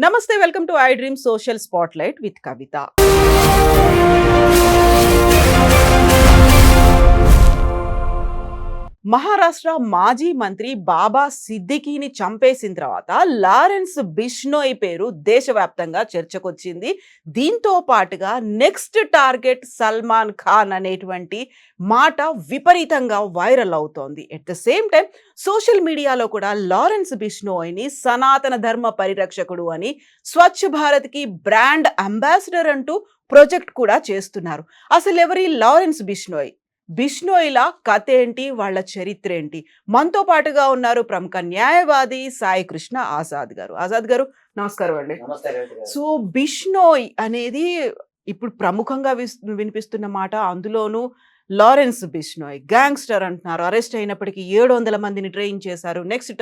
నమస్తే, welcome to I dream social spotlight with Kavitha. Maharashtra మాజీ మంత్రి బాబా సిద్దికీని చంపేసిన తర్వాత లారెన్స్ బిష్నోయ్ పేరు దేశవ్యాప్తంగా చర్చకొచ్చింది. దీంతో పాటుగా నెక్స్ట్ టార్గెట్ సల్మాన్ ఖాన్ అనేటువంటి మాట విపరీతంగా వైరల్ అవుతోంది. At the same time social మీడియాలో కూడా లారెన్స్ బిష్నోయ్ని సనాతన ధర్మ పరిరక్షకుడు అని, స్వచ్ఛ భారత్కి బ్రాండ్ అంబాసిడర్ అంటూ ప్రాజెక్ట్ కూడా చేస్తున్నారు. అసలు ఎవరి లారెన్స్ బిష్నోయ్? బిష్నోయ్‌ల కథ ఏంటి? వాళ్ళ చరిత్ర ఏంటి? మనతో పాటుగా ఉన్నారు ప్రముఖ న్యాయవాది సాయి కృష్ణ ఆజాద్ గారు. ఆజాద్ గారు, నమస్కారం అండి. నమస్తే రవిత గారు. సో బిష్నోయ్ అనేది ఇప్పుడు ప్రముఖంగా వినిపిస్తున్న మాట. అందులోనూ లారెన్స్ బిష్నోయ్ గ్యాంగ్స్టర్ అంటున్నారు. అరెస్ట్ అయినప్పటికీ 700 మందిని ట్రైన్ చేశారు. నెక్స్ట్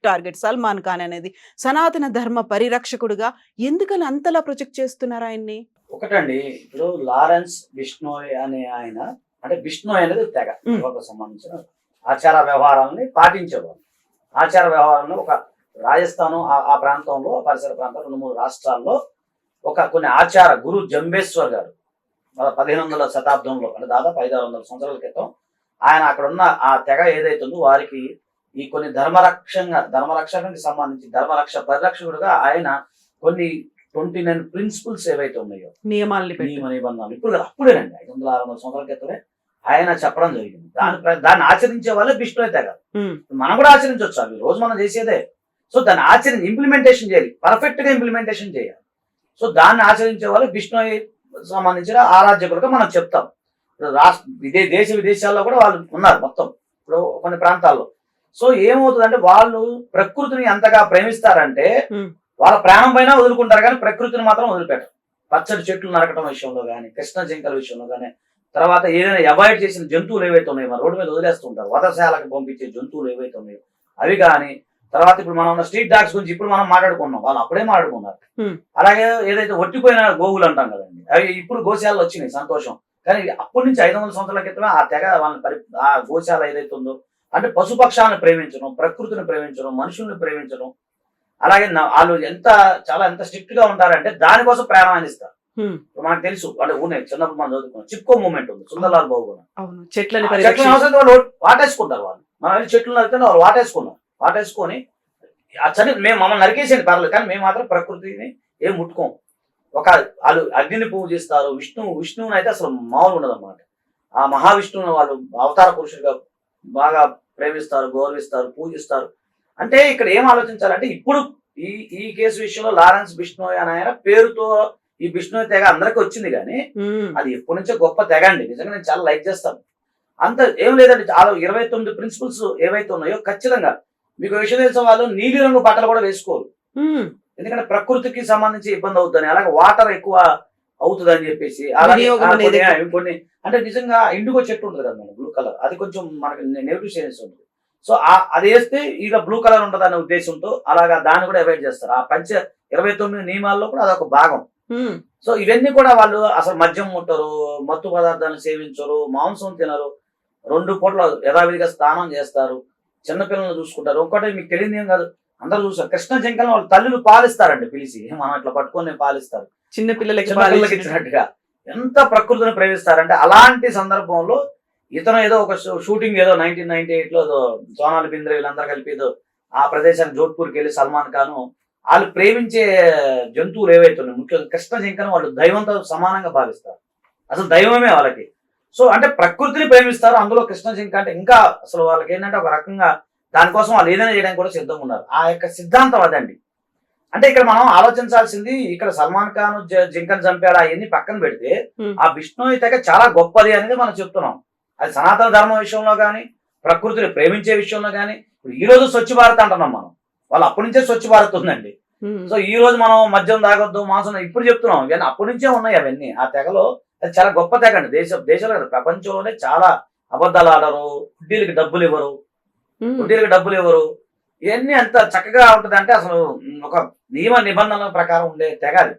టార్గెట్ సల్మాన్ ఖాన్ అనేది సనాతన ధర్మ పరిరక్షకుడుగా. ఎందుకని అంతలా ప్రొజెక్ట్ చేస్తున్నారు ఆయన్ని? ఒకటండి, ఇప్పుడు లారెన్స్ బిష్నోయ్ అనే ఆయన, అంటే బిష్నోయ్ అనేది తెగ సంబంధించిన ఆచార వ్యవహారాలని పాటించేవారు. ఆచార వ్యవహారాలను ఒక రాజస్థాన్ ఆ ప్రాంతంలో, పరిసర ప్రాంతాలు 2-3 రాష్ట్రాల్లో కొన్ని ఆచార గురు జంబేశ్వర్ గారు 1500వ శతాబ్దంలో, అంటే దాదాపు 500-600 సంవత్సరాల క్రితం ఆయన అక్కడ ఉన్న ఆ తెగ ఏదైతే ఉందో వారికి ఈ కొన్ని ధర్మరక్షణకి సంబంధించి ధర్మరక్ష పరిరక్షకుడుగా ఆయన కొన్ని 29 ప్రిన్సిపల్స్ ఏవైతే ఉన్నాయో, నియమ నిబంధనలు, ఇప్పుడు అప్పుడేనండి 500-600 సంవత్సరాల క్రితమే ఆయన చెప్పడం జరిగింది. దాన్ని ఆచరించే వాళ్ళే బిష్నోయ్ తెగ. మనం కూడా ఆచరించవచ్చు, అవి రోజు మనం చేసేదే. సో దాన్ని ఇంప్లిమెంటేషన్ చేయాలి, పర్ఫెక్ట్ గా ఇంప్లిమెంటేషన్ చేయాలి. సో దాన్ని ఆచరించే వాళ్ళు బిష్నోయ్ సంబంధించిన ఆరాధ్యకులుగా మనం చెప్తాం. దేశ విదేశాల్లో కూడా వాళ్ళు ఉన్నారు మొత్తం, ఇప్పుడు కొన్ని ప్రాంతాల్లో. సో ఏమవుతుందంటే వాళ్ళు ప్రకృతిని ఎంతగా ప్రేమిస్తారంటే వాళ్ళ ప్రాణం పైన వదులుకుంటారు, కానీ ప్రకృతిని మాత్రం వదిలిపెట్టరు. పచ్చడి చెట్లు నరకటం విషయంలో కానీ, కృష్ణ జింకల విషయంలో కానీ, తర్వాత ఏదైనా అవాయిడ్ చేసిన జంతువులు ఏవైతే ఉన్నాయో మన రోడ్డు మీద వదిలేస్తుంటారు, వధశాలకు పంపించే జంతువులు ఏవైతే ఉన్నాయో అవి కానీ, తర్వాత ఇప్పుడు మనం ఉన్న స్ట్రీట్ డాగ్స్ గురించి ఇప్పుడు మనం మాట్లాడుకున్నాం, వాళ్ళు అప్పుడే మాట్లాడుకున్నారు. అలాగే ఏదైతే ఒట్టిపోయిన గోవులు అంటాం కదండి, అవి ఇప్పుడు గోశాలలో వచ్చినాయి, సంతోషం. కానీ అప్పటి నుంచి 500 సంవత్సరాల క్రితమే ఆ తెగ వాళ్ళని ఆ గోశాల ఏదైతే ఉందో, అంటే పశుపక్షాలను ప్రేమించడం, ప్రకృతిని ప్రేమించడం, మనుషుల్ని ప్రేమించడం. అలాగే వాళ్ళు ఎంత స్ట్రిక్ట్ గా ఉంటారంటే దానికోసం ప్రాణాన్ని ఇస్తారు. మనకు తెలుసు, అంటే ఉన్నాయి చిన్నప్పుడు మనం చదువుకున్నాం, చిప్కో మూమెంట్ ఉంది, సుందర్లాల్ బాబు చెట్లని వాళ్ళు వాటేసుకుంటారు. వాళ్ళు మనం చెట్లు నరికితే వాళ్ళు వాటేసుకొని మేము మమ్మల్ని నరికేసేది పర్లేదు, కానీ మేము మాత్రం ప్రకృతిని ఏం ముట్టుకోము. వాళ్ళు అగ్నిని పూజిస్తారు, విష్ణువుని అయితే అసలు మామూలు ఉండదు అన్నమాట. ఆ మహావిష్ణువుని వాళ్ళు అవతార పురుషుడిగా బాగా ప్రేమిస్తారు, గౌరవిస్తారు, పూజిస్తారు. అంటే ఇక్కడ ఏం ఆలోచించాలంటే, ఇప్పుడు ఈ కేసు విషయంలో లారెన్స్ బిష్నోయ్ అని ఆయన పేరుతో ఈ బిష్నోయ్ తెగ అందరికి వచ్చింది, కానీ అది ఎప్పటి నుంచో గొప్ప తెగ అండి. నిజంగా నేను చాలా లైక్ చేస్తాను. అంత ఏం లేదండి, చాలా 29 ప్రిన్సిపల్స్ ఏవైతే ఉన్నాయో ఖచ్చితంగా మీకు విషయం తెలిసిన వాళ్ళు నీలి రంగు బట్టలు కూడా వేసుకోరు, ఎందుకంటే ప్రకృతికి సంబంధించి ఇబ్బంది అవుతుంది. అలాగే వాటర్ ఎక్కువ అవుతుంది అని చెప్పేసి. అలాగే కొన్ని అంటే నిజంగా ఇండిగో చెట్టు ఉంటుంది కదా బ్లూ కలర్, అది కొంచెం మనకి నెగిటివ్ సెన్స్ ఉంటుంది. సో అది వేస్తే ఇక బ్లూ కలర్ ఉంటుంది అనే ఉద్దేశంతో అలాగా దాన్ని కూడా అవాయిడ్ చేస్తారు. ఆ 29 నియమాల్లో కూడా అదొక భాగం. సో ఇవన్నీ కూడా వాళ్ళు అసలు మద్యం ముట్టరు, మత్తు పదార్థాలను సేవించరు, మాంసం తినరు, 2 పూట్ల యథావిధిగా స్నానం చేస్తారు, చిన్నపిల్లలను చూసుకుంటారు. ఒక్కటే మీకు తెలియదు ఏం కాదు, అందరూ చూస్తారు, కృష్ణ జింకలను వాళ్ళ తల్లులు పాలిస్తారండి, పిలిచి మనం ఇట్లా పట్టుకొని పాలిస్తారు, చిన్నపిల్లలకి ఇచ్చినట్టుగా. ఎంత ప్రకృతిని ప్రేమిస్తారంటే, అలాంటి సందర్భంలో ఇతను ఏదో ఒక షూటింగ్ ఏదో 1998లో సోనాలి బింద్రే వీళ్ళందరూ కలిపి ఏదో ఆ ప్రదేశానికి జోధ్పూర్కి వెళ్ళి సల్మాన్ ఖాన్ వాళ్ళు ప్రేమించే జంతువులు ఏవైతే ఉన్నాయి, ముఖ్యంగా కృష్ణ జింకను వాళ్ళు దైవంతో సమానంగా భావిస్తారు, అసలు దైవమే వాళ్ళకి. సో అంటే ప్రకృతిని ప్రేమిస్తారు, అందులో కృష్ణ జింక అంటే ఇంకా అసలు వాళ్ళకి ఏంటంటే ఒక రకంగా దానికోసం వాళ్ళు ఏదైనా చేయడానికి కూడా సిద్ధంగా ఉన్నారు. ఆ యొక్క సిద్ధాంతం అదండి. అంటే ఇక్కడ మనం ఆలోచించాల్సింది, ఇక్కడ సల్మాన్ ఖాన్ జింకను చంపాడు అవన్నీ పక్కన పెడితే ఆ బిష్నోయ్ తెగ చాలా గొప్పది అనేది మనం చెప్తున్నాం. అది సనాతన ధర్మం విషయంలో కానీ, ప్రకృతిని ప్రేమించే విషయంలో కానీ. ఇప్పుడు ఈ రోజు స్వచ్ఛ భారత్ అంటున్నాం మనం, వాళ్ళు అప్పటి నుంచే స్వచ్ఛ భారత్ ఉందండి. సో ఈ రోజు మనం మద్యం తాగొద్దు, మాంసం ఇప్పుడు చెప్తున్నాం, ఇవన్నీ అప్పటి నుంచే ఉన్నాయి అవన్నీ. ఆ తెగలో అది చాలా గొప్ప తెగ అండి. దేశంలో కదా, ప్రపంచంలోనే చాలా అబద్ధాలు ఆడరు, వడ్డీలకు డబ్బులు ఇవ్వరు, ఇవన్నీ అంత చక్కగా ఉంటది. అంటే అసలు ఒక నియమ నిబంధనల ప్రకారం ఉండే తెగ అది.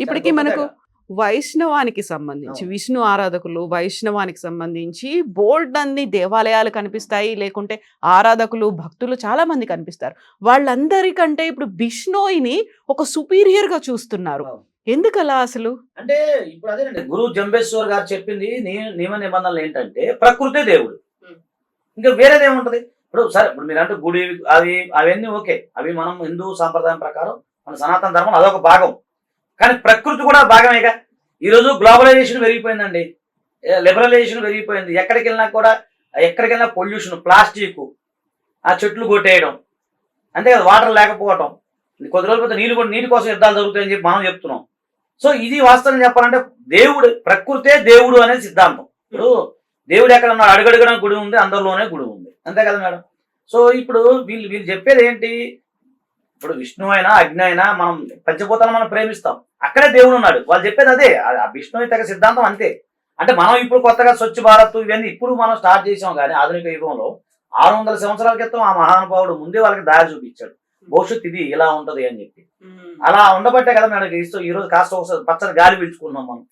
ఇప్పటికీ మనకు వైష్ణవానికి సంబంధించి అవును. విష్ణు ఆరాధకులు వైష్ణవానికి సంబంధించి బోల్డ్ అన్ని దేవాలయాలు కనిపిస్తాయి, లేకుంటే ఆరాధకులు భక్తులు చాలా మంది కనిపిస్తారు. వాళ్ళందరికంటే ఇప్పుడు బిష్ణోయిని ఒక సుపీరియర్ గా చూస్తున్నారు. అవును. ఎందుకలా అసలు? అంటే ఇప్పుడు అదేనండి గురు జంబేశ్వర్ గారు చెప్పింది నియమ నిబంధనలు ఏంటంటే ప్రకృతే దేవుడు. ఇంకా వేరేదేముంటది. ఇప్పుడు సరే ఇప్పుడు మీరంటే గుడి అవన్నీ ఓకే. అవి మనం హిందూ సాంప్రదాయం ప్రకారం మన సనాతన ధర్మం అదొక భాగం. కానీ ప్రకృతి కూడా భాగమేగా. ఈరోజు గ్లోబలైజేషన్ పెరిగిపోయిందండి. లిబరలైజేషన్ పెరిగిపోయింది. ఎక్కడికెళ్ళినా పొల్యూషన్, ప్లాస్టిక్, ఆ చెట్లు కొట్టేయడం, అంతే కదా, వాటర్ లేకపోవటం, కొద్ది రోజుల పోతే నీటి కోసం యుద్ధాలు జరుగుతాయని చెప్పి మనం చెప్తున్నాం. సో ఇది వాస్తవం చెప్పాలంటే ప్రకృతే దేవుడు అనే సిద్ధాంతం. ఇప్పుడు దేవుడు ఎక్కడ ఉన్నాడు? అడుగడుగున గుడి ఉంది, అందరిలోనే గుడి ఉంది, అంతే కదా మేడం. సో ఇప్పుడు వీళ్ళు చెప్పేది ఏంటి? ఇప్పుడు విష్ణు అయినా అగ్ని అయినా మనం పంచభూతాలను మనం ప్రేమిస్తాం, అక్కడే దేవుడు ఉన్నాడు. వాళ్ళు చెప్పేది అదే. ఆ విష్ణు తెగ సిద్ధాంతం అంతే. అంటే మనం ఇప్పుడు కొత్తగా స్వచ్ఛ భారత్ ఇవన్నీ ఇప్పుడు మనం స్టార్ట్ చేసాం, కానీ ఆధునిక యుగంలో 600 సంవత్సరాల క్రితం ఆ మహానుభావుడు ముందే వాళ్ళకి దారి చూపించాడు. భవిష్యత్తు ఇది ఇలా ఉంటది అని చెప్పి. అలా ఉండబట్టే కదా మేడం ఈ రోజు కాస్త ఒకసారి పచ్చని గాలి పీల్చుకున్నాం మనం.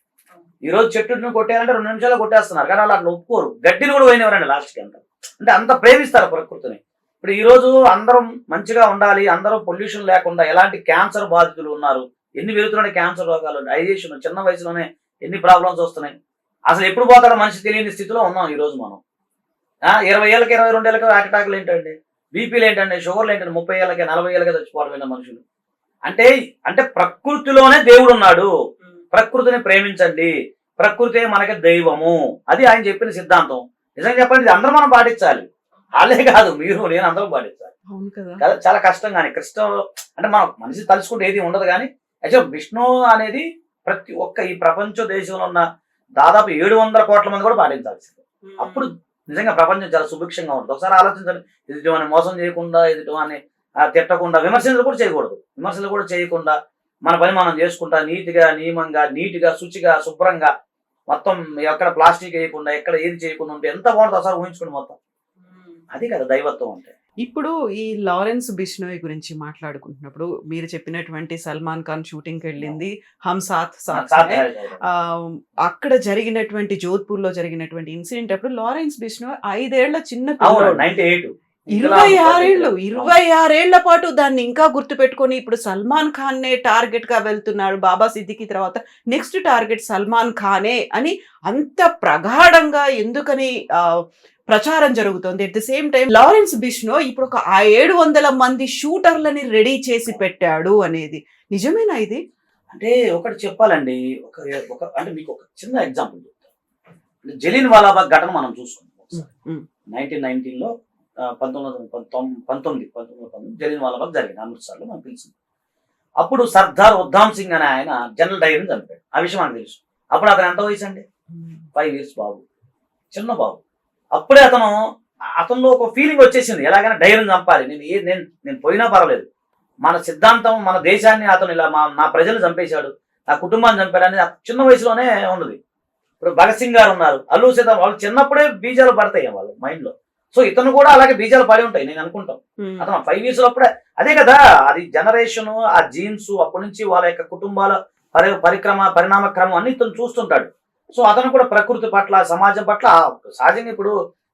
ఈ రోజు చెట్టును కొట్టారంటే 2 నిమిషాలు కొట్టేస్తున్నారు, కానీ వాళ్ళు అట్లా ఒప్పుకోరు. గడ్డిని కూడా పోయినవరండి లాస్ట్కి. అంటే అంత ప్రేమిస్తారు ప్రకృతిని. ఇప్పుడు ఈ రోజు అందరం మంచిగా ఉండాలి, అందరం పొల్యూషన్ లేకుండా, ఎలాంటి క్యాన్సర్ బాధితులు ఉన్నారు, ఎన్ని వెలుతున్నాయి క్యాన్సర్ రోగాలు, డైజెషన్, చిన్న వయసులోనే ఎన్ని ప్రాబ్లమ్స్ వస్తున్నాయి. అసలు ఎప్పుడు పోతాడో మనిషి తెలియని స్థితిలో ఉన్నాం ఈ రోజు మనం. 20 ఏళ్ళకి 22 ఏళ్ళకి హార్ట్ అటాక్లు ఏంటండి, బీపీలు ఏంటండి, షుగర్లు ఏంటండి, 30 ఏళ్ళకి 40 ఏళ్ళకి చచ్చిపోవడం మనుషులు. అంటే ప్రకృతిలోనే దేవుడు ఉన్నాడు. ప్రకృతిని ప్రేమించండి, ప్రకృతే మనకి దైవము. అది ఆయన చెప్పిన సిద్ధాంతం. నిజంగా చెప్పండి, ఇది అందరూ మనం పాటించాలి. వాళ్ళే కాదు, మీరు నేను అందరం పాటించాలి కదా. చాలా కష్టం. కానీ అంటే మనం మనిషి తలుచుకుంటే ఏది ఉండదు. కానీ యాక్చువల్ విష్ణు అనేది ప్రతి ఒక్క ఈ ప్రపంచ దేశంలో ఉన్న దాదాపు 700 కోట్ల మంది కూడా పాటించాల్సింది. అప్పుడు నిజంగా ప్రపంచం చాలా సుభిక్షంగా ఉంటుంది. ఒకసారి ఆలోచించండి. ఎదుటివాన్ని మోసం చేయకుండా, ఎదుటివాన్ని తిట్టకుండా, విమర్శలు కూడా చేయకూడదు. విమర్శలు కూడా చేయకుండా మన పని మనం చేసుకుంటా నీతిగా, నియమంగా, నీట్గా, శుచిగా, శుభ్రంగా, మొత్తం ఎక్కడ ప్లాస్టిక్ వేయకుండా, ఎక్కడ ఏది చేయకుండా ఉంటే ఎంత బాగుంటుంది ఒకసారి ఊహించుకోండి మొత్తం. అది కదా దైవత్వం అంటే. ఇప్పుడు ఈ లారెన్స్ బిష్నోయ్ గురించి మాట్లాడుకుంటున్నప్పుడు మీరు చెప్పినటువంటి సల్మాన్ ఖాన్ షూటింగ్కి వెళ్ళింది హమ్ సాత్ సాత్ హై. అక్కడ జరిగినటువంటి జోధ్పూర్ లో జరిగినటువంటి ఇన్సిడెంట్ అప్పుడు లారెన్స్ బిష్నోయ్ 5 ఏళ్ల చిన్న పిల్లోడు, 98 26 ఏళ్ల పాటు దాన్ని ఇంకా గుర్తు పెట్టుకొని ఇప్పుడు సల్మాన్ ఖాన్ నే టార్గెట్ గా వెళ్తున్నాడు. బాబా సిద్దికి తర్వాత నెక్స్ట్ టార్గెట్ సల్మాన్ ఖానే అని అంత ప్రగాఢంగా ఎందుకని ప్రచారం జరుగుతుంది. At the same time Lawrence Bishnoi ఇప్పుడు ఒక 700 మంది షూటర్లని రెడీ చేసి పెట్టాడు అనేది నిజమేనా ఇది? అంటే ఒకటి చెప్పాలండి, అంటే మీకు ఒక చిన్న ఎగ్జాంపుల్ చెప్తాను. జలియన్ వాలాబాగ్ ఘటన మనం చూసుకుంటాం. 1919లో 1919 జలియన్ వాలాబాగ్ జరిగింది అమృత్సర్లో, మనకు తెలిసింది. అప్పుడు సర్దార్ ఉద్ధామ్ సింగ్ అనే ఆయన జనరల్ డైర్ని చంపాడు. ఆ విషయం మనకు తెలుసు. అప్పుడు అతను ఎంత వయసు అండి? 5 years బాబు, చిన్న బాబు. అప్పుడే అతనిలో ఒక ఫీలింగ్ వచ్చేసింది, ఎలాగైనా డైర్ని చంపాలి, నేను పోయినా పర్వాలేదు, మన సిద్ధాంతం, మన దేశాన్ని అతను ఇలా నా ప్రజలు చంపేశాడు, నా కుటుంబాన్ని చంపాడు అనేది చిన్న వయసులోనే ఉన్నది. ఇప్పుడు భగత్ సింగ్ గారు ఉన్నారు, అల్లు సీతారాం, వాళ్ళు చిన్నప్పుడే బీజాలు పడతాయి వాళ్ళ మైండ్ లో. సో ఇతను కూడా అలాగే బీజాలు పడి ఉంటాయి నేను అనుకుంటాం. అతను 5 years లో అప్పుడే, అదే కదా అది జనరేషన్, ఆ జీన్స్, అప్పటి నుంచి వాళ్ళ యొక్క కుటుంబాల పరిణామ క్రమం అన్ని ఇతను చూస్తుంటాడు. సో అతను కూడా ప్రకృతి పట్ల, సమాజం పట్ల సహజంగా ఇప్పుడు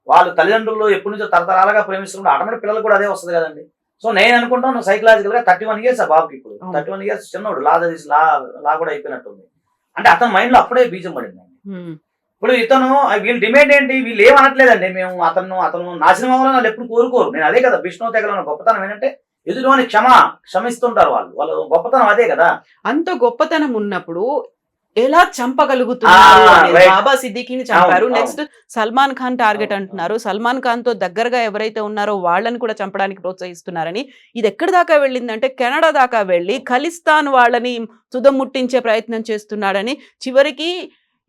వాళ్ళు తల్లిదండ్రులు ఎప్పటి నుంచో తరతరాలుగా ప్రేమిస్తుంటే ఆటోమేటిక్ పిల్లలు కూడా అదే వస్తుంది కదండి. సో నేను అనుకుంటాను సైకలాజికల్ గా 31 years ఆ బాబుకి. ఇప్పుడు 31 years చిన్నోడు, లా కూడా అయిపోయినట్టుంది. అంటే అతని మైండ్ లో అప్పుడే బీజం పడింది. ఇప్పుడు వీళ్ళు డిమాండ్ ఏంటి? వీళ్ళు ఏమనట్లేదండి, మేము అతను నాశనం అవ్వాలని వాళ్ళు ఎప్పుడు కోరుకోరు. నేను అదే కదా విష్ణు తెగల గొప్పతనం ఏంటంటే ఎదుటివాని క్షమిస్తుంటారు వాళ్ళ గొప్పతనం అదే కదా. అంత గొప్పతనం ఉన్నప్పుడు ఎలా చంపగలుగుతున్నారు? బాబా సిద్దికీని చంపారు, నెక్స్ట్ సల్మాన్ ఖాన్ టార్గెట్ అంటున్నారు. సల్మాన్ ఖాన్ తో దగ్గరగా ఎవరైతే ఉన్నారో వాళ్ళని కూడా చంపడానికి ప్రోత్సహిస్తున్నారని. ఇది ఎక్కడి దాకా వెళ్ళిందంటే కెనడా దాకా వెళ్ళి ఖలిస్తాన్ వాళ్ళని తుదముట్టించే ప్రయత్నం చేస్తున్నాడని. చివరికి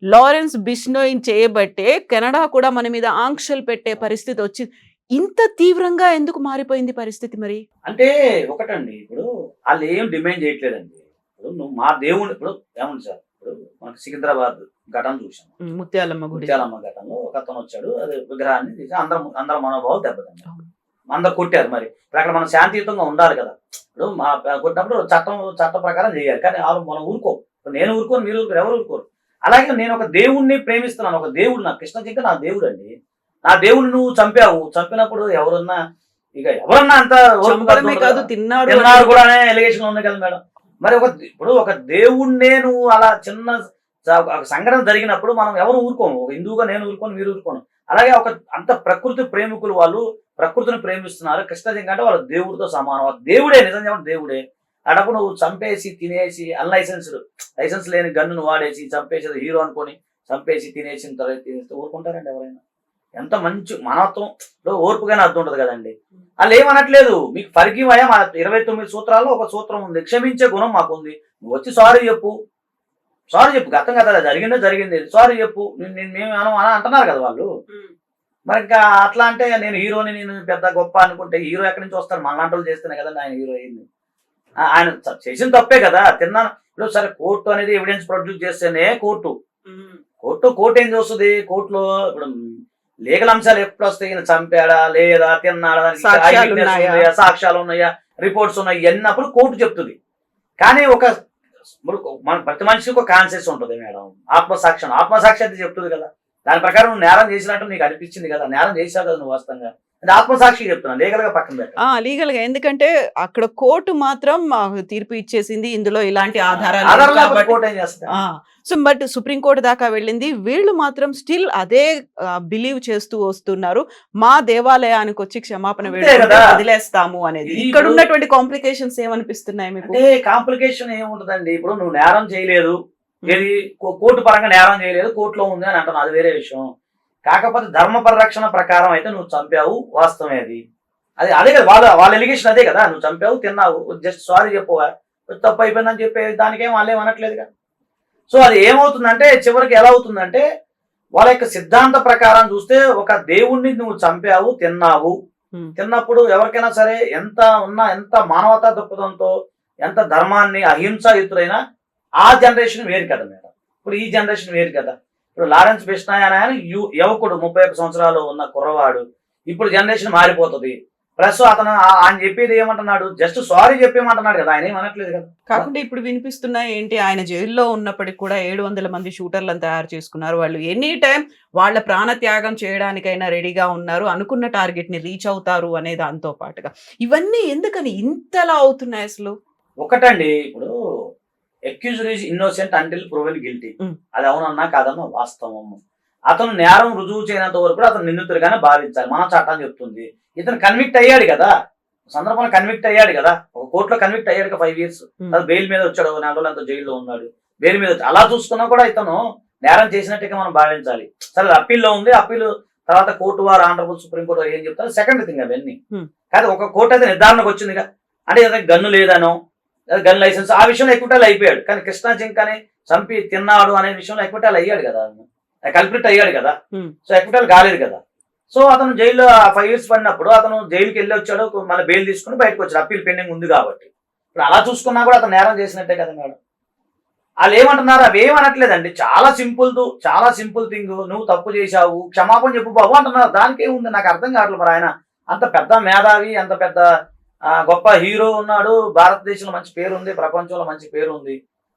లారెన్స్ బిష్నోయ్ చేయబట్టే కెనడా కూడా మన మీద ఆంక్షలు పెట్టే పరిస్థితి వచ్చింది. ఇంత తీవ్రంగా ఎందుకు మారిపోయింది పరిస్థితి మరి? అంటే ఒకటండి, ఇప్పుడు వాళ్ళు ఏం డిమాండ్ చేయట్లేదండి. ఇప్పుడు నువ్వు మా దేవుడు, ఇప్పుడు ఏమండి సార్, ఇప్పుడు మనకి సికింద్రాబాద్ ఘటన చూసాం, ముత్యాలమ్మ ఘటనలో ఒక అతను వచ్చాడు, అదే విగ్రహాన్ని తీసి అందరం మనోభావాలు దెబ్బతిన్నారు, అందరు కొట్టారు. మరి ఇప్పుడు అక్కడ మనం శాంతియుతంగా ఉండాలి కదా. ఇప్పుడు కొట్టినప్పుడు చట్ట ప్రకారం చేయాలి, కానీ మనం ఊరుకో. నేను ఊరుకోను, మీరు ఊరుకోరు, ఎవరు ఊరుకోరు. అలాగే నేను ఒక దేవుణ్ణి ప్రేమిస్తున్నాను, ఒక దేవుడు నా కృష్ణ జింక నా దేవుడు అండి. నా దేవుడిని నువ్వు చంపావు, చంపినప్పుడు ఎవరన్నా ఇక ఎవరన్నా అంత చంపడమే కాదు తిన్నారు తిన్నారు కూడా అనే ఎలిగేషన్ ఉంది కదా మేడం. మరి ఇప్పుడు ఒక దేవుణ్ణే నువ్వు అలా చిన్న ఒక సంఘటన జరిగినప్పుడు మనం ఎవరు ఊరుకోము, ఒక హిందువుగా నేను ఊరుకోను, మీరు ఊరుకోను. అలాగే ఒక అంత ప్రకృతి ప్రేమికులు వాళ్ళు ప్రకృతిని ప్రేమిస్తున్నారు. కృష్ణ జింక అంటే వాళ్ళ దేవుడితో సమానం, వాళ్ళ దేవుడే, నిజం చెప్పండి దేవుడే. అడప్పుడు నువ్వు చంపేసి తినేసి లైసెన్స్ లేని గన్నును వాడేసి చంపేసి హీరో అనుకొని చంపేసి తినేసిన తర్వాత తినేస్తే ఊరుకుంటారండి ఎవరైనా? ఎంత మంచి మానవత్వం ఓర్పుగానే అర్థం ఉంటుంది కదండి. వాళ్ళు ఏమనట్లేదు, మీకు ఫర్గివయ మా 29 సూత్రాల్లో ఒక సూత్రం ఉంది, క్షమించే గుణం మాకు ఉంది. నువ్వు వచ్చి సారీ చెప్పు గతం కదా జరిగింది సారీ చెప్పు, మేము అని అంటున్నారు కదా వాళ్ళు. మరి ఇంకా అట్లా అంటే నేను హీరోని, నేను పెద్ద గొప్ప అనుకుంటే హీరో ఎక్కడి నుంచి వస్తాడు? మన లాంటి వాళ్ళు చేస్తేనే కదండి ఆయన హీరో అయింది. ఆయన చేసిన తప్పే కదా, తిన్నాను. ఇప్పుడు సరే కోర్టు అనేది ఎవిడెన్స్ ప్రొడ్యూస్ చేస్తేనే కోర్టు ఏం చూస్తుంది? కోర్టులో ఇప్పుడు లీగల్ అంశాలు ఎప్పుడు వస్తాయి? ఈయన చంపాడా లేదా, తిన్నాడా, సాక్ష్యాలు ఉన్నాయా, రిపోర్ట్స్ ఉన్నాయి అన్నప్పుడు కోర్టు చెప్తుంది. కానీ మన ప్రతి మనిషికి ఒక కాన్షియస్ ఉంటుంది మేడం, ఆత్మసాక్షి అయితే చెప్తుంది కదా. దాని ప్రకారం నువ్వు నేరం చేసినట్టు నీకు అనిపించింది కదా, నేరం చేసావు కదా నువ్వు వాస్తవంగా, అంటే ఆత్మసాక్షి చెప్తున్నా, లీగల్ గా పక్కన పెట్టా. లీగల్ గా, ఎందుకంటే అక్కడ కోర్టు మాత్రం తీర్పు ఇచ్చేసింది, ఇందులో ఇలాంటి ఆధారాలు. కోర్టు ఏం చేస్తా? సో బట్ సుప్రీంకోర్టు దాకా వెళ్ళింది, వీళ్ళు మాత్రం స్టిల్ అదే బిలీవ్ చేస్తూ వస్తున్నారు, మా దేవాలయానికి వచ్చి క్షమాపణ వదిలేస్తాము అనేది. ఇక్కడ ఉన్నటువంటి కాంప్లికేషన్స్ ఏమనిపిస్తున్నాయి మీకు? అంటే కాంప్లికేషన్ ఏముంటదండి, ఇప్పుడు నువ్వు నేరం చేయలేదు, ఏది కోర్టు పరంగా నేరం చేయలేదు, కోర్టులో ఉంది అని అంటున్నావు, అది వేరే విషయం. కాకపోతే ధర్మ పరిరక్షణ ప్రకారం అయితే నువ్వు చంపావు, వాస్తవమే అదే కదా వాళ్ళ ఎలిగేషన్, అదే కదా, నువ్వు చంపావు, తిన్నావు, జస్ట్ సారీ చెప్పువా, తప్పు అయిపోయిందని చెప్పే దానికేం వాళ్ళు ఏమనట్లేదుగా. సో అది ఏమవుతుందంటే చివరికి ఎలా అవుతుందంటే, వాళ్ళ యొక్క సిద్ధాంత ప్రకారం చూస్తే ఒక దేవుణ్ణి నువ్వు చంపావు, తిన్నప్పుడు ఎవరికైనా సరే ఎంత మానవతా దృక్పథంతో, ఎంత ధర్మాన్ని అహింసాయుతులైనా ఆ జనరేషన్ వేరు కదా మేడం, ఇప్పుడు ఈ జనరేషన్ వేరు కదా. ఇప్పుడు లారెన్స్ బిష్నాయ్ అని ఆయన యువకుడు, 31 సంవత్సరాలు ఉన్న కుర్రవాడు, ఇప్పుడు జనరేషన్ మారిపోతుంది. ప్లస్ ఆయన చెప్పేది ఏమంటున్నాడు, జస్ట్ సారీ చెప్పేమంటున్నాడు కదా, ఆయన ఏమనట్లేదు కదా. కాకుండా ఇప్పుడు వినిపిస్తున్నాయి ఏంటి, ఆయన జైల్లో ఉన్నప్పటికి కూడా 700 మంది షూటర్లను తయారు చేసుకున్నారు, వాళ్ళు ఎనీ టైం వాళ్ళ ప్రాణత్యాగం చేయడానికైనా రెడీగా ఉన్నారు, అనుకున్న టార్గెట్ ని రీచ్ అవుతారు అనే దాంతో పాటుగా ఇవన్నీ ఎందుకని ఇంతలా అవుతున్నాయి అసలు? ఒకటండి, ఇప్పుడు accused is innocent until proven guilty, అది అవునన్నా కాదన్నా వాస్తవం. అతను నేరం రుజువు చేయనంత వరకు అతను నిందితుడిగానే భావించాలి, మన చట్టం చెప్తుంది. ఇతను కన్విక్ట్ అయ్యాడు కదా, సందర్భంలో కన్విక్ట్ అయ్యాడు కదా, ఒక కోర్టులో కన్విక్ట్ అయ్యాడు కదా, 5 years బెయిల్ మీద వచ్చాడు, 4 రోజులు అంత జైల్లో ఉన్నాడు, బెయిల్ మీద వచ్చి అలా చూసుకున్నా కూడా ఇతను నేరం చేసినట్టుగా మనం భావించాలి. సరే అప్పీల్లో ఉంది, అప్పీల్ తర్వాత కోర్టు వారు ఆనరబుల్ సుప్రీంకోర్టు వారు ఏం చెప్తారు సెకండ్ థింగ్ అవన్నీ. కానీ ఒక కోర్టు అయితే నిర్ధారణకు వచ్చిందిగా, అంటే గన్ను లేదనో, గన్ లైసెన్స్ ఆ విషయంలో ఎక్విటల్ అయిపోయాడు. కానీ కృష్ణ జింకని చంపి తిన్నాడు అనే విషయంలో ఎక్విటల్ అయ్యాడు కదా, కల్ప్రిట్ అయ్యాడు కదా. సో ఎక్విటల్ కాలేదు కదా. సో అతను జైల్లో 5 years పడినప్పుడు అతను జైలుకి వెళ్ళి వచ్చాడు, మళ్ళీ బెయిల్ తీసుకుని బయటకు వచ్చాడు, అప్పీల్ పెండింగ్ ఉంది కాబట్టి. ఇప్పుడు అలా చూసుకున్నా కూడా అతను నేరం చేసినట్టే కదా మేడం. వాళ్ళు ఏమంటున్నారు, అవి ఏమనట్లేదండి, చాలా సింపుల్ థింగ్, నువ్వు తప్పు చేశావు, క్షమాపణ చెప్పు బాబు అంటున్నారు. దానికి ఏముంది నాకు అర్థం కావట్లేదు. మరి ఆయన అంత పెద్ద మేధావి, అంత పెద్ద గొప్ప హీరో ఉన్నాడు, భారతదేశంలో మంచి పేరు ఉంది, ప్రపంచంలో మంచి పేరు ఉంది,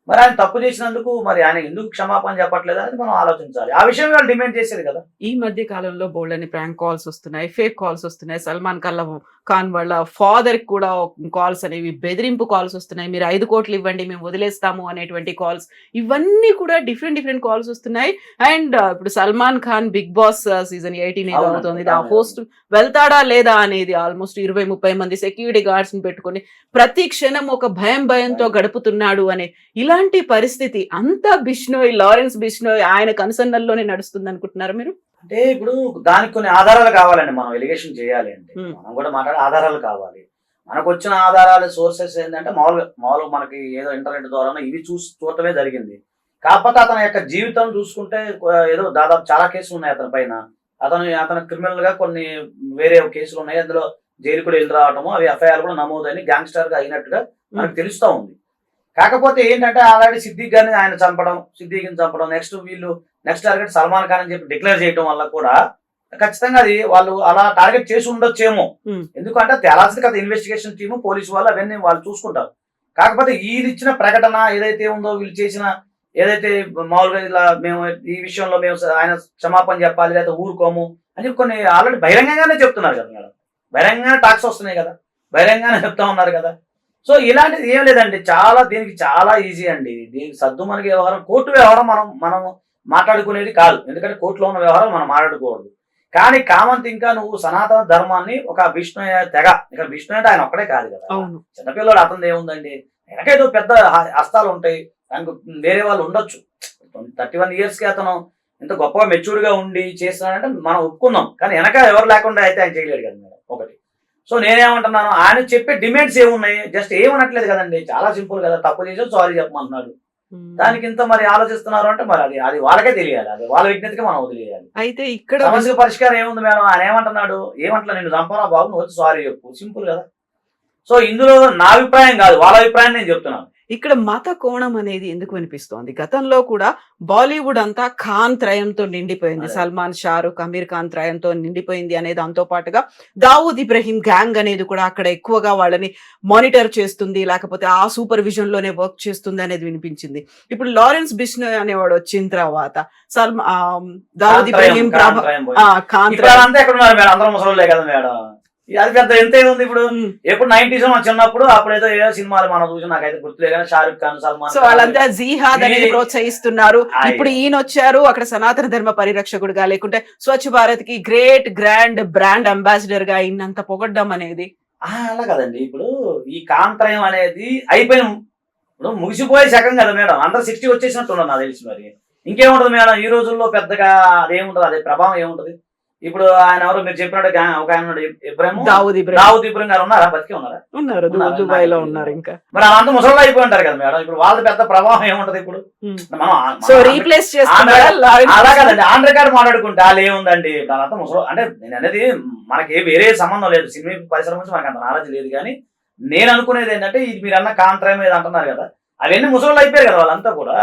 మరి ఆయన తప్పు చేసినందుకు మరి ఆయన ఎందుకు క్షమాపణ చెప్పట్లేదు అనేది మనం ఆలోచించాలి. ఆ విషయం వాళ్ళు డిమాండ్ చేసేది కదా. ఈ మధ్య కాలంలో బోల్డని ప్రాంక్ కాల్స్ వస్తున్నాయి, ఫేక్ కాల్స్ వస్తున్నాయి, సల్మాన్ ఖాన్ వాళ్ళ ఫాదర్ కూడా కాల్స్ అనేవి బెదిరింపు కాల్స్ వస్తున్నాయి, మీరు 5 కోట్లు ఇవ్వండి మేము వదిలేస్తాము అనేటువంటి కాల్స్, ఇవన్నీ కూడా డిఫరెంట్ కాల్స్ వస్తున్నాయి. అండ్ ఇప్పుడు Salman Khan Bigg Boss season 18 ఏదో అవుతుంది, ఆ పోస్ట్ వెళ్తాడా లేదా అనేది ఆల్మోస్ట్ 20-30 మంది సెక్యూరిటీ గార్డ్స్ ని పెట్టుకొని ప్రతి క్షణం ఒక భయంతో గడుపుతున్నాడు అనే ఇలాంటి పరిస్థితి అంతా లారెన్స్ బిష్నోయ్ ఆయన కన్సర్నల్లోనే నడుస్తుంది అనుకుంటున్నారు మీరు? అంటే ఇప్పుడు దానికి కొన్ని ఆధారాలు కావాలండి, మనం ఎలిగేషన్ చేయాలి అంటే మనం కూడా మాట్లాడే ఆధారాలు కావాలి. మనకు వచ్చిన ఆధారాలు సోర్సెస్ ఏంటంటే మామూలుగా మనకి ఏదో ఇంటర్నెట్ ద్వారా ఇవి చూడటమే జరిగింది. కాకపోతే అతని యొక్క జీవితం చూసుకుంటే ఏదో దాదాపు చాలా కేసులు ఉన్నాయి అతని పైన. అతను క్రిమినల్ గా కొన్ని వేరే కేసులు ఉన్నాయి, అందులో జైలు కూడా వెళ్ళి రావటము, అవి ఎఫ్ఐఆర్ కూడా నమోదని గ్యాంగ్స్టర్ గా అయినట్టుగా మనకు తెలుస్తూ ఉంది. కాకపోతే ఏంటంటే ఆల్రెడీ సిద్దిక్ని చంపడం, నెక్స్ట్ టార్గెట్ సల్మాన్ ఖాన్ అని చెప్పి డిక్లేర్ చేయడం వల్ల కూడా ఖచ్చితంగా అది వాళ్ళు అలా టార్గెట్ చేసి ఉండొచ్చేమో. ఎందుకంటే తేలాల్సింది కదా, ఇన్వెస్టిగేషన్ టీము, పోలీసు వాళ్ళు అవన్నీ వాళ్ళు చూసుకుంటారు. కాకపోతే వీళ్ళు ఇచ్చిన ప్రకటన ఏదైతే ఉందో, వీళ్ళు చేసిన ఏదైతే మామూలుగా ఇలా మేము ఈ విషయంలో మేము ఆయన క్షమాపణ చెప్పాలి లేదా ఊరుకోము అని కొన్ని ఆల్రెడీ బహిరంగంగానే చెప్తున్నారు కదా మేడం. బహిరంగంగానే టాక్స్ వస్తున్నాయి కదా, బహిరంగంగానే చెప్తా ఉన్నారు కదా. సో ఇలాంటిది ఏం లేదండి, దీనికి చాలా ఈజీ అండి. దీనికి సద్దు మనకి వ్యవహారం, కోర్టు వ్యవహారం మనం మాట్లాడుకునేది కాదు. ఎందుకంటే కోర్టులో ఉన్న వ్యవహారం మనం మాట్లాడుకోకూడదు. కానీ కామంత్ ఇంకా నువ్వు సనాతన ధర్మాన్ని ఒక విష్ణు తెగ, ఇక్కడ విష్ణు అంటే ఆయన ఒక్కడే కాదు కదా, చిన్నపిల్లడు అతను ఏముందండి, వెనకేదో పెద్ద హస్తాలు ఉంటాయి, దానికి వేరే వాళ్ళు ఉండొచ్చు. 31 years కి అతను ఇంత గొప్పగా మెచ్యూర్డ్ గా ఉండి చేస్తున్నాడంటే మనం ఒప్పుకుందాం. కానీ వెనక ఎవరు లేకుండా అయితే ఆయన చేయలేడు కదా మేడం ఒకటి. సో నేనేమంటున్నాను, ఆయన చెప్పే డిమాండ్స్ ఏమున్నాయి, జస్ట్ ఏమనట్లేదు కదండి, చాలా సింపుల్ కదా, తప్పు చేసి సారీ చెప్పమంటున్నాడు. దానికి ఇంత మరి ఆలోచిస్తున్నారు అంటే మరి అది వాళ్ళకే తెలియాలి, అది వాళ్ళ విజ్ఞతకి మనం వదిలేయాలి. అయితే ఇక్కడ సమస్య పరిష్కారం ఏముంది మేడం, ఆయన ఏమంటున్నాడు, ఏమంటా నేను చంపనా బాబు, నువ్వు వచ్చి సారీ చెప్పు, సింపుల్ కదా. సో ఇందులో నా అభిప్రాయం కాదు, వాళ్ళ అభిప్రాయం నేను చెప్తున్నాను. ఇక్కడ మత కోణం అనేది ఎందుకు వినిపిస్తోంది? గతంలో కూడా బాలీవుడ్ అంతా ఖాన్ త్రయంతో నిండిపోయింది, సల్మాన్, షారుఖ్, అమీర్ ఖాన్ త్రయంతో నిండిపోయింది అనే దాంతో పాటుగా దావూద్ ఇబ్రహీం గ్యాంగ్ అనేది కూడా అక్కడ ఎక్కువగా వాళ్ళని మానిటర్ చేస్తుంది, లేకపోతే ఆ సూపర్విజన్ లోనే వర్క్ చేస్తుంది అనేది వినిపించింది. ఇప్పుడు లారెన్స్ బిష్నోయ్ అనేవాడు వచ్చిన తర్వాత దావూద్ ఇబ్రహీం ఖాన్ అంతా ఎక్కడ ఉన్నారు మేడం, అందరూ ముసలోళ్ళే కదా మేడం. అది పెద్ద ఎంత ఉంది ఇప్పుడు. ఎప్పుడు 90s మనం చిన్నప్పుడు అప్పుడేదో ఏ సినిమాలు మనం చూసి నాకైతే గుర్తులే కానీ షారుఖ్ ఖాన్, సల్మాన్, సో వాళ్ళంతా జిహాద్ అనేది ప్రోత్సహిస్తున్నారు. ఇప్పుడు ఈయన వచ్చారు అక్కడ సనాతన ధర్మ పరిరక్షకుడుగా, లేకుంటే స్వచ్ఛ భారత్ కి గ్రేట్ గ్రాండ్ బ్రాండ్ అంబాసిడర్ గా ఈయనంత పొగడ్డం అనేది అలా కదండి. ఇప్పుడు ఈ కాంత్రయం అనేది అయిపోయిన ఇప్పుడు ముగిసిపోయే శకం కదా మేడం, అందరు 60 వచ్చేసినట్టున్నారు నాకు తెలిసి. మరి ఇంకేముంటది మేడం ఈ రోజుల్లో పెద్దగా అదేముంటది, అదే ప్రభావం ఏముంటది. ఇప్పుడు ఆయన ఎవరు మీరు చెప్పినట్టు ఒక ఆయన దావూద్ ఇబ్రహీం గారు ఉన్నారా, బతికే ఉన్నారు, దుబాయ్ లో ఉన్నారు. ఇంకా మరి అంత ముసళ్ళు అయిపోయి ఉంటారు కదా మేడం. ఇప్పుడు వాళ్ళ పెద్ద ప్రభావం ఏముంటది ఇప్పుడు. సో రీప్లేస్ అలా కదండి, ఆన్ రికార్డ్ మాట్లాడుకుంటే వాళ్ళు ఏముందండి అంతా ముసలు అంటే. నేను అనేది మనకి వేరే సంబంధం లేదు, సినిమా పరిశ్రమ నుంచి మనకు అంత నాలెడ్జ్ లేదు. కానీ నేను అనుకునేది ఏంటంటే, ఇది మీరు అన్న కాంత్రయం ఏది అంటున్నారు కదా, అవన్నీ ముసళ్ళు అయిపోయారు కదా వాళ్ళంతా కూడా,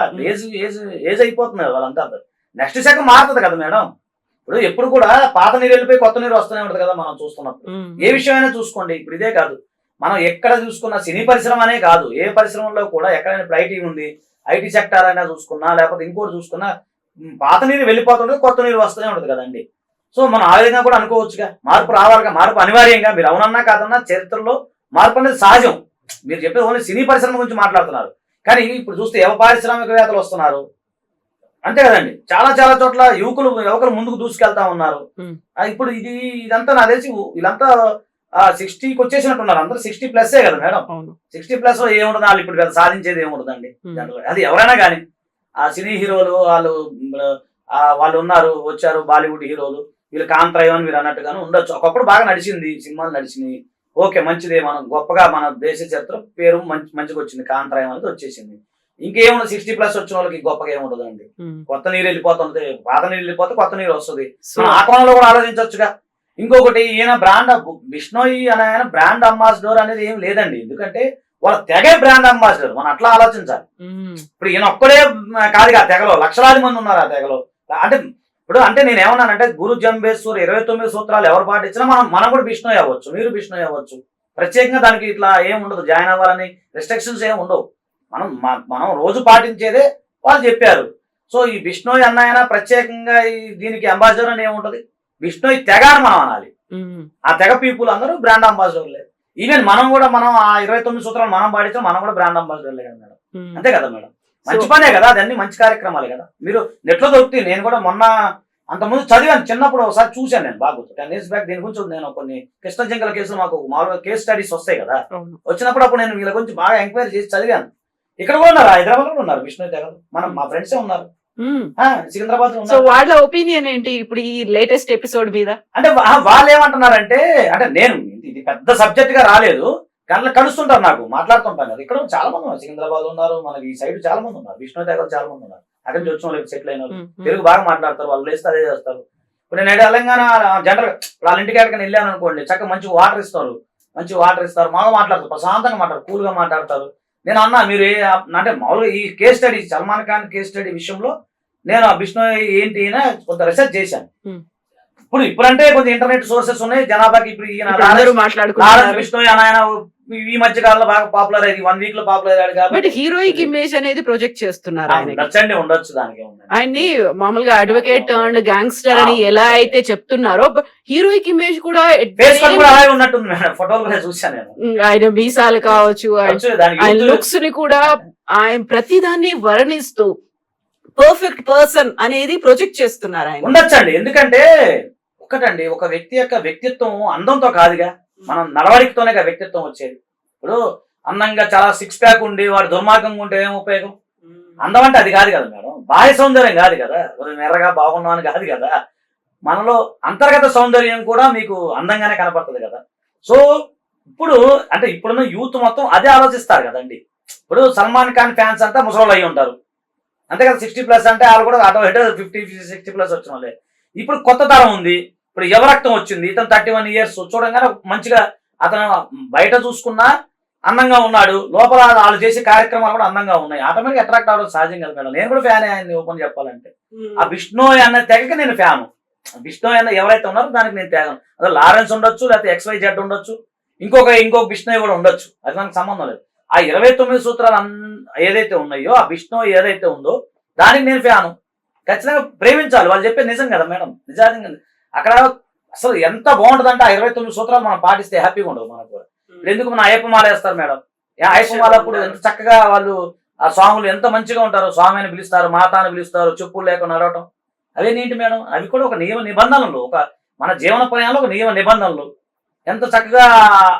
ఏజ్ అయిపోతుంది కదా వాళ్ళంతా. నెక్స్ట్ శాఖ మారుతుంది కదా మేడం. ఇప్పుడు ఎప్పుడు కూడా పాత నీరు వెళ్ళిపోయి కొత్త నీరు వస్తూనే ఉంటుంది కదా మనం చూస్తున్నప్పుడు. ఏ విషయమైనా చూసుకోండి, ఇప్పుడు ఇదే కాదు, మనం ఎక్కడ చూసుకున్న సినీ పరిశ్రమ అనే కాదు, ఏ పరిశ్రమలో కూడా ఎక్కడైనా ఇప్పుడు ఐటీ ఉంది, ఐటీ సెక్టార్ అయినా చూసుకున్నా, లేకపోతే ఇంకోటి చూసుకున్నా, పాత నీరు వెళ్ళిపోతుంటుంది, కొత్త నీరు వస్తూనే ఉంటుంది కదండి. సో మనం ఆ విధంగా కూడా అనుకోవచ్చుగా, మార్పు రావాలిగా, మార్పు అనివార్యంగా. మీరు అవునన్నా కాదన్నా చరిత్రలో మార్పు అనేది సహజం. మీరు చెప్పేది ఓన్లీ సినీ పరిశ్రమ గురించి మాట్లాడుతున్నారు, కానీ ఇప్పుడు చూస్తే పారిశ్రామికవేత్తలు వస్తున్నారు అంతే కదండి. చాలా చాలా చోట్ల యువకులు ముందుకు దూసుకెళ్తా ఉన్నారు. ఇప్పుడు ఇదంతా నాకు తెలిసి వీళ్ళంతా 60కి వచ్చేసినట్టున్నారు, అందరూ 60+ కదా మేడం. 60+ ఏముంటుంది, వాళ్ళు ఇప్పుడు సాధించేది ఏముంటుందండి. అది ఎవరైనా కానీ ఆ సినీ హీరోలు వాళ్ళు ఉన్నారు, వచ్చారు బాలీవుడ్ హీరోలు, వీళ్ళు కాంత్రయం అని మీరు అన్నట్టుగానే ఉండొచ్చు. ఒకప్పుడు బాగా నడిచింది, సినిమాలు నడిచినాయి, ఓకే మంచిదే, మనం గొప్పగా మన దేశ చరిత్ర పేరు మంచిగా వచ్చింది, కాంత్రయం అనేది వచ్చేసింది. ఇంకేముండదు, 60+ వచ్చిన వాళ్ళకి గొప్పగా ఏముండదండి. కొత్త నీరు వెళ్ళిపోతుంది, పాత నీరు వెళ్ళిపోతే కొత్త నీరు వస్తుంది. మనం ఆ కోణంలో కూడా ఆలోచించవచ్చుగా. ఇంకొకటి, ఈయన బిష్నోయ్ అనే ఆయన బ్రాండ్ అంబాసిడర్ అనేది ఏం లేదండి. ఎందుకంటే వాళ్ళ తెగే బ్రాండ్ అంబాసిడర్, మనం అట్లా ఆలోచించాలి. ఇప్పుడు ఈయన ఒక్కడే కాదుగా, తెగలో లక్షలాది మంది ఉన్నారు ఆ తెగలో. అంటే నేను ఏమన్నానంటే, గురు జంబేశ్వర్ 29 సూత్రాలు ఎవరు పాటించినా మనం కూడా బిష్నోయ్ అవ్వచ్చు, మీరు బిష్నోయ్ అవ్వచ్చు. ప్రత్యేకంగా దానికి ఇట్లా ఏం ఉండదు, జాయిన్ అవ్వాలని రెస్ట్రిక్షన్స్ ఏమి ఉండవు. మనం రోజు పాటించేదే వాళ్ళు చెప్పారు. సో ఈ బిష్నోయ్ అన్న ప్రత్యేకంగా దీనికి అంబాసిడర్ అని ఏముంటది, బిష్నోయ్ తెగ అని మనం అనాలి. ఆ తెగ పీపుల్ అందరూ బ్రాండ్ అంబాసిడర్లే. ఈవెన్ మనం ఆ 29 సూత్రాలు మనం పాటించాం, మనం కూడా బ్రాండ్ అంబాసిడర్లే కదా మేడం. అంతే కదా మేడం, మంచి పనే కదా, అదన్నీ మంచి కార్యక్రమాలే కదా. మీరు నెట్లో దొరుకుతాయి. నేను కూడా మొన్న అంతకుముందు చదివాను, చిన్నప్పుడు ఒకసారి చూశాను నేను, బాగా 10 years బ్యాక్. దీని గురించి నేను కొన్ని కృష్ణ జింకల కేసులు మాకు మామూలుగా కేస్ స్టడీస్ వస్తాయి కదా, వచ్చినప్పుడు నేను వీళ్ళ గురించి బాగా ఎంక్వైరీ చేసి చదివాను. ఇక్కడ కూడా ఉన్నారు, హైదరాబాద్ లో ఉన్నారు బిష్నోయ్ తెగలు, మా ఫ్రెండ్సే ఉన్నారు సికింద్రాబాద్ లో. సో వాళ్ళ ఒపీనియన్ ఏంటి ఇప్పుడు ఈ లేటెస్ట్ ఎపిసోడ్ మీద? అంటే వాళ్ళు ఏమంటున్నారంటే, అంటే నేను ఇది పెద్ద సబ్జెక్ట్ గా రాలేదు, కానీ కలుస్తుంటారు, నాకు మాట్లాడుతుంటాను కదా. ఇక్కడ చాలా మంది ఉన్నారు, సికింద్రాబాద్ ఉన్నారు, మనకి ఈ సైడ్ చాలా మంది ఉన్నారు, బిష్నోయ్ తెగలు చాలా మంది ఉన్నారు. అక్కడి నుంచి వచ్చిన వాళ్ళు, సెటిల్ అయిన వాళ్ళు, తెలుగు బాగా మాట్లాడతారు, వాళ్ళు లేస్తే అదే చేస్తారు. ఇప్పుడు నేను తెలంగాణ జనరల్ వాళ్ళ ఇంటికి ఎక్కడికైనా వెళ్ళాను అనుకోండి, చక్కగా మంచి వాటర్ ఇస్తారు, బాగా మాట్లాడతారు, ప్రశాంతంగా మాట్లాడతారు, కూల్ గా మాట్లాడతారు. నేను అన్నా, మీరు అంటే మామూలుగా ఈ case study, Salman Khan case study విషయంలో నేను ఆ బిష్నోయ్ ఏంటి కొంత రీసెర్చ్ చేశాను. ఇప్పుడంటే కొంచెం ఇంటర్నెట్ సోర్సెస్ ఉన్నాయి జనాభాకి. ఇప్పుడు ఈయన ఇప్పుడు అందరూ లారెన్స్ మాట్లాడుకుంటున్నారు. బిష్ణోయ్ అని ఆయన ఈ మధ్య కాలంలో బాగా పాపులర్ అయ్యింది, 1 వీక్ లో పాపులర్ అయ్యాడు బట్ కాబట్టి హీరోయిక్ ఇమేజ్ అనేది ప్రొజెక్ట్ చేస్తున్నారు ఆయనకి. ఉండొచ్చండి, ఉండొచ్చు, దానికి ఏముంది. ఆయన్ని మామూలుగా అడ్వకేట్ అండ్ గ్యాంగ్స్టర్ అని ఎలా అయితే చెప్తున్నారో హీరోయిక్ ఇమేజ్ కూడా ఫేస్ కట్ కూడా అలాగే ఉన్నట్టుంది మేడం, ఫోటోలు కూడా చూశాను నేను. ఆయన మీసాలు కావచ్చు, దానికి ఆయన లుక్స్ ని కూడా ఆయన ప్రతిదాన్ని వర్ణిస్తూ పర్ఫెక్ట్ పర్సన్ అనేది ప్రొజెక్ట్ చేస్తున్నారు ఆయన. ఉండొచ్చండి, ఎందుకంటే ఒకటండి, ఒక వ్యక్తి యొక్క వ్యక్తిత్వం అందంతో కాదుగా, మనం నడవడికతోనే వ్యక్తిత్వం వచ్చేది. ఇప్పుడు అందంగా చాలా 6 ప్యాక్ ఉండి వాడు దుర్మార్గంగా ఉంటే ఏం ఉపయోగం? అందం అంటే అది కాదు కదా మేడం, బాహ్య సౌందర్యం కాదు కదా, మెర్రగా బాగున్నాం అని కాదు కదా, మనలో అంతర్గత సౌందర్యం కూడా మీకు అందంగానే కనపడుతుంది కదా. సో ఇప్పుడు అంటే ఇప్పుడున్న యూత్ మొత్తం అదే ఆలోచిస్తారు కదండి. ఇప్పుడు సల్మాన్ ఖాన్ ఫ్యాన్స్ అంతా ముసలోళ్ళు అయి ఉంటారు అంతే కదా, 60+ అంటే వాళ్ళు కూడా అటో ఇటో 50-60+ వచ్చిన వాళ్ళే. ఇప్పుడు కొత్త తరం ఉంది, ఇప్పుడు యువరక్తం వచ్చింది, ఇతను 31 years చూడంగానే మంచిగా అతను బయట చూసుకున్నా అందంగా ఉన్నాడు, లోపల వాళ్ళు చేసే కార్యక్రమాలు కూడా అందంగా ఉన్నాయి, ఆటోమేటిక్ అట్రాక్ట్ అవ్వడం సహజం కదా మేడం. నేను కూడా ఫ్యాన్ ఆయన ఓపెన్ చెప్పాలంటే. ఆ బిష్ణోయ్ అన్న తెగకి నేను ఫ్యాను. బిష్ణోయ్ అన్న ఎవరైతే ఉన్నారో దానికి నేను తెగను. అదే లారెన్స్ ఉండొచ్చు, లేకపోతే XYZ ఉండొచ్చు, ఇంకొక బిష్ణోయ్ కూడా ఉండొచ్చు, అది మనకు సంబంధం లేదు. ఆ 29 సూత్రాలు ఏదైతే ఉన్నాయో, ఆ బిష్ణోయ్ ఏదైతే ఉందో దానికి నేను ఫ్యాను. ఖచ్చితంగా ప్రేమించాలి, వాళ్ళు చెప్పేది నిజం కదా మేడం, నిజంగా అక్కడ అసలు ఎంత బాగుంటుందంటే ఆ 29 సూత్రాలు మనం పాటిస్తే హ్యాపీగా ఉండదు మనకు. ఎందుకు మన అయ్యప్ప మాల వేస్తారు మేడం, అయ్యప్ప మాల అప్పుడు ఎంత చక్కగా వాళ్ళు ఆ స్వాములు ఎంత మంచిగా ఉంటారు, స్వామి అని పిలుస్తారు, మాత అని పిలుస్తారు, చెప్పులు లేకుండా నడవటం, అవేంటి మేడం, అవి కూడా ఒక నియమ నిబంధనలు, ఒక మన జీవన ప్రయాణంలో ఒక నియమ నిబంధనలు. ఎంత చక్కగా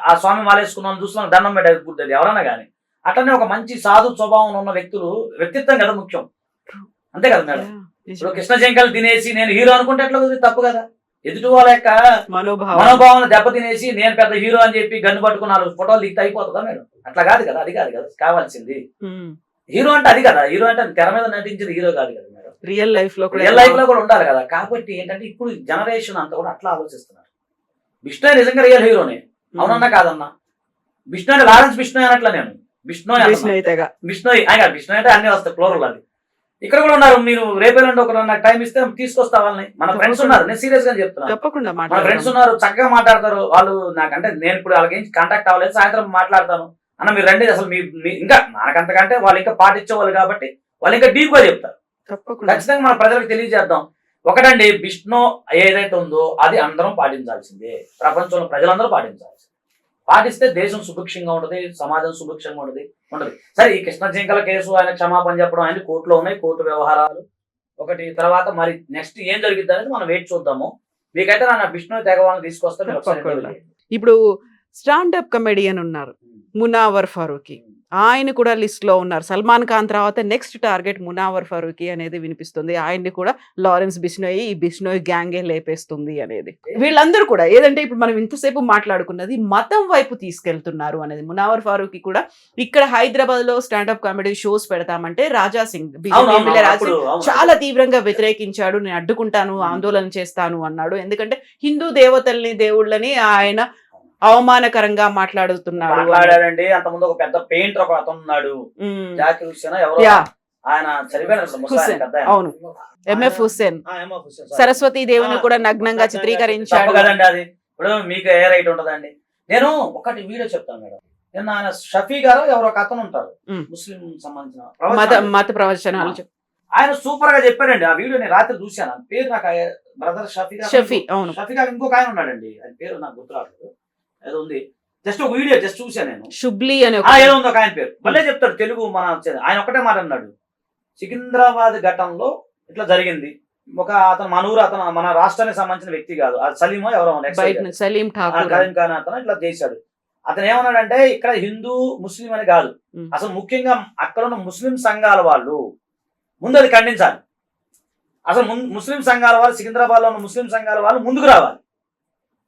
ఆ స్వామి మాలేసుకున్నాం చూస్తున్నాం, దండం పెట్టేది ఎవరైనా కానీ. అట్లనే ఒక మంచి సాధు స్వభావం ఉన్న వ్యక్తిత్వం కదా ముఖ్యం, అంతే కదా మేడం. ఇప్పుడు కృష్ణ జంకలు తినేసి నేను హీరో అనుకుంటే ఎట్లా తప్పు కదా, ఎదుటి వాళ్ళ యొక్క మనోభావాలను దెబ్బతినేసి నేను పెద్ద హీరో అని చెప్పి గన్ను పట్టుకుని 4 ఫోటోలు దిగితే అయిపోతుందా మేడం? అట్లా కాదు కదా, అది కాదు కదా కావాల్సింది. హీరో అంటే అది కదా, హీరో అంటే తెర మీద నటించేది హీరో కాదు కదా మేడం, రియల్ లైఫ్ లో కూడా ఉండాలి కదా. కాబట్టి ఏంటంటే ఇప్పుడు జనరేషన్ అంతా కూడా అట్లా ఆలోచిస్తున్నారు. బిష్ణోయ్ నిజంగా రియల్ హీరోనే, అవునన్నా కాదన్నా. బిష్ణోయ్ అంటే లారెన్స్ బిష్ణోయ్ అనట్లా నేను, బిష్ణోయ్ బిష్ణోయ్ అంటే అన్ని వస్తాయి ప్లోరల్. అది ఇక్కడ కూడా ఉన్నారు, మీరు రేపేనండి ఒక నాకు టైం ఇస్తే తీసుకొస్తా వాళ్ళని. మన ఫ్రెండ్స్ ఉన్నారు, నేను సీరియస్ గా చెప్తున్నాను, మన ఫ్రెండ్స్ ఉన్నారు, చక్కగా మాట్లాడతారు వాళ్ళు. నాకంటే నేను ఇప్పుడు వాళ్ళకి ఏం కాంటాక్ట్ అవ్వలేదు, సాయంత్రం మాట్లాడతాను అన్న, మీరు రండి. అసలు ఇంకా నాకంతకంటే వాళ్ళు ఇంకా పాటించే వాళ్ళు కాబట్టి వాళ్ళు ఇంకా డీప్ గా చెప్తారు. ఖచ్చితంగా మన ప్రజలకు తెలియజేద్దాం. ఒకటండి, బిష్ణు ఏదైతే ఉందో అది అందరం పాటించాల్సిందే, ప్రపంచంలో ప్రజలందరూ పాటించాల్సిందే. పాటిస్తే దేశం సుభిక్షంగా ఉంటుంది, సమాజం సుభిక్షంగా ఉండదు. సరే, ఈ కృష్ణ జింకల కేసు ఆయన క్షమాపణ చెప్పడం ఆయన కోర్టులో ఉన్నాయి, కోర్టు వ్యవహారాలు ఒకటి. తర్వాత మరి నెక్స్ట్ ఏం జరిగిద్ది అనేది మనం వెయిట్ చూద్దాము. మీకైతే నా బిష్ణోయ్ తెగవాలని తీసుకొస్తే. ఇప్పుడు స్టాండప్ కమెడియన్ ఉన్నారు మునావర్ ఫారూఖీ, ఆయన కూడా లిస్ట్ లో ఉన్నారు. సల్మాన్ ఖాన్ తర్వాత నెక్స్ట్ టార్గెట్ మునావర్ ఫారూఖీ అనేది వినిపిస్తుంది. ఆయన్ని కూడా లారెన్స్ బిష్నోయ్, ఈ బిష్నోయ్ గ్యాంగే లేపేస్తుంది అనేది. వీళ్ళందరూ కూడా ఏదంటే ఇప్పుడు మనం ఇంతసేపు మాట్లాడుకున్నది మతం వైపు తీసుకెళ్తున్నారు అనేది. మునావర్ ఫారూఖీ కూడా ఇక్కడ హైదరాబాద్ లో stand up comedy shows పెడతామంటే Raja Singh చాలా తీవ్రంగా వ్యతిరేకించాడు. నేను అడ్డుకుంటాను, ఆందోళన చేస్తాను అన్నాడు. ఎందుకంటే హిందూ దేవతల్ని దేవుళ్ళని ఆయన అవమానకరంగా మాట్లాడుతున్నాడు. అంత ముందు ఒక పెద్ద పెయింటర్ ఒక అతను ఉన్నాడు, జాకిర్ హుస్సేన్ ఎవరో, ఆయన అవును, ఎంఎఫ్ హుస్సేన్ సరస్వతి దేవిని కూడా నగ్నంగా చిత్రీకరించాడు కదండి. అది ఇప్పుడు మీకు ఏ రైట్ ఉంటదండి? నేను ఒకటి వీడియో చెప్తాను మేడం. నేను ఆయన షఫీ గారు ఎవరో ఒక అతను ఉంటారు, ముస్లిం సంబంధించిన మత ప్రవచనాలు, ఆయన సూపర్ గా చెప్పారండి. ఆ వీడియో నేను రాత్రి చూశాను. పేరు నాకు బ్రదర్ షఫీ, అవును, షఫీ గారు ఇంకొక ఆయన ఉన్నాడండి, ఆయన పేరు నాకు గుర్తురాలేదు, ఏదో ఉంది. జస్ట్ ఒక వీడియో జస్ట్ చూసాను నేను, షుబ్లీ అని ఏదో ఉంది ఒక ఆయన పేరు, భలే చెప్తాడు తెలుగు. మన ఆయన ఒకటే మాట అన్నాడు, సికింద్రాబాద్ ఘటనలో ఇట్లా జరిగింది, ఒక అతను మన ఊరు, అతను మన రాష్ట్రానికి సంబంధించిన వ్యక్తి కాదు, అది సలీమో ఎవరో సలీం ఖాన్ అతను ఇట్లా చేశాడు. అతను ఏమన్నాడంటే ఇక్కడ హిందూ ముస్లిం అని కాదు, అసలు ముఖ్యంగా అక్కడ ఉన్న ముస్లిం సంఘాల వాళ్ళు ముందు అది ఖండించాలి. అసలు ముస్లిం సంఘాల వాళ్ళు, సికింద్రాబాద్ లో ఉన్న ముస్లిం సంఘాల వాళ్ళు ముందుకు రావాలి,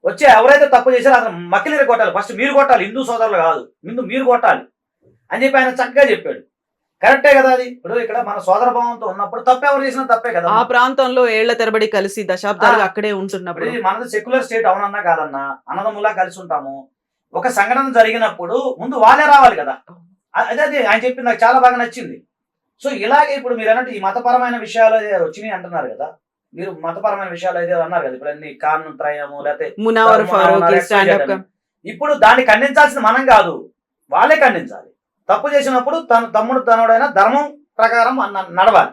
వచ్చి ఎవరైతే తప్పు చేశారో అతను మక్కిలేరు కొట్టాలి, ఫస్ట్ మీరు కొట్టాలి, హిందూ సోదరులు కాదు, ముందు మీరు కొట్టాలి అని చెప్పి ఆయన చక్కగా చెప్పాడు. కరెక్టే కదా అది. ఇప్పుడు ఇక్కడ మన సోదర భావంతో ఉన్నప్పుడు తప్పు ఎవరు చేసినా తప్పే కదా. ఆ ప్రాంతంలో ఏళ్ల తరబడి కలిసి దశాబ్దాలుగా అక్కడే ఉంటున్నప్పుడు, మనది సెక్యులర్ స్టేట్ అవునన్నా కాదన్నా, అన్నదమ్ములా కలిసి ఉంటాము. ఒక సంఘటన జరిగినప్పుడు ముందు వాళ్ళే రావాలి కదా. అదే ఆయన చెప్పింది నాకు చాలా బాగా నచ్చింది. సో ఇలాగే ఇప్పుడు మీరు అన్నట్టు ఈ మతపరమైన విషయాలు వచ్చినాయి అంటున్నారు కదా, మీరు మతపరమైన విషయాలు అయితే అన్నారు కదా ఇప్పుడు అన్ని కారణం త్రయము లేకపోతే మునవర్ ఫారూక్ XYZ స్టాండప్ అని. ఇప్పుడు దాన్ని ఖండించాల్సింది మనం కాదు, వాళ్ళే ఖండించాలి. తప్పు చేసినప్పుడు తమ్ముడు తనుడైన ధర్మం ప్రకారం నడవాలి.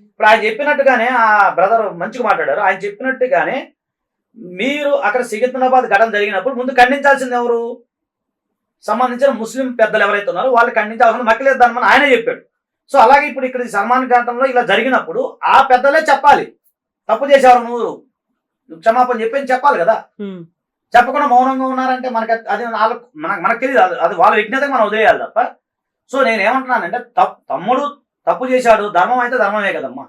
ఇప్పుడు ఆయన చెప్పినట్టుగానే ఆ బ్రదర్ మంచిగా మాట్లాడారు. ఆయన చెప్పినట్టుగానే మీరు అక్కడ సికింద్రాబాద్ ఘటన జరిగినప్పుడు ముందు ఖండించాల్సింది ఎవరు? సంబంధించిన ముస్లిం పెద్దలు ఎవరైతే ఉన్నారో వాళ్ళు ఖండించాల్సిన మక్కలేదు దాని ఆయనే చెప్పాడు. సో అలాగే ఇప్పుడు ఇక్కడ సల్మాన్ ఘటనలో ఇలా జరిగినప్పుడు ఆ పెద్దలే చెప్పాలి, తప్పు చేసేవారు నువ్వు క్షమాపణ చెప్పని చెప్పాలి కదా. చెప్పకుండా మౌనంగా ఉన్నారంటే మనకి అది మనకు తెలియదు, అది వాళ్ళ విజ్ఞతకు మనం వదిలేయాలి తప్ప. సో నేను ఏమంటున్నానంటే తమ్ముడు తప్పు చేశాడు, ధర్మం అయితే ధర్మమే కదమ్మా.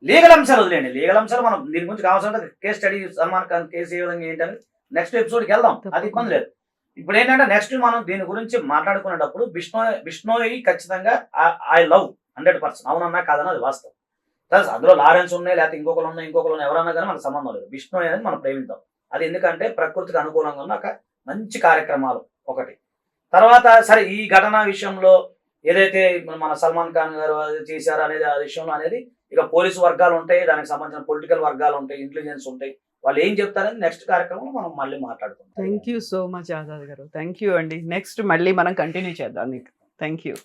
లీగల్ అంశాలు వదిలేండి, లీగల్ అంశాలు మనం దీని గురించి కావాల్సిన case study Salman Khan case ఏ విధంగా ఏంటని నెక్స్ట్ ఎపిసోడ్కి వెళ్దాం, అది ఇబ్బంది లేదు. ఇప్పుడు ఏంటంటే నెక్స్ట్ మనం దీని గురించి మాట్లాడుకునేటప్పుడు బిష్ణోయ్ ఖచ్చితంగా ఐ లవ్ 100%, అవునన్నా కాదన్నా అది వాస్తవం. ప్లస్ అందులో లారెన్స్ ఉన్నాయి లేకపోతే ఇంకొకరు ఉన్నాయి ఎవరన్నా కానీ మనకు సంబంధం లేదు. బిష్ణోయ్ అనేది మనం ప్రేమిద్దాం. అది ఎందుకంటే ప్రకృతికి అనుకూలంగా ఉన్న ఒక మంచి కార్యక్రమాలు ఒకటి. తర్వాత సరే ఈ ఘటన విషయంలో ఏదైతే మన సల్మాన్ ఖాన్ గారు చేశారు అనేది ఆ విషయంలో అనేది ఇక పోలీసు వర్గాలు ఉంటాయి, దానికి సంబంధించిన పొలిటికల్ వర్గాలు ఉంటాయి, ఇంటెలిజెన్స్ ఉంటాయి, వాళ్ళు ఏం చెప్తారని నెక్స్ట్ కార్యక్రమంలో మనం మళ్ళీ మాట్లాడుకుంటాం. Thank you so much Azad గారు, థ్యాంక్ యూ అండి. నెక్స్ట్ మళ్ళీ మనం కంటిన్యూ చేద్దాం. Thank you.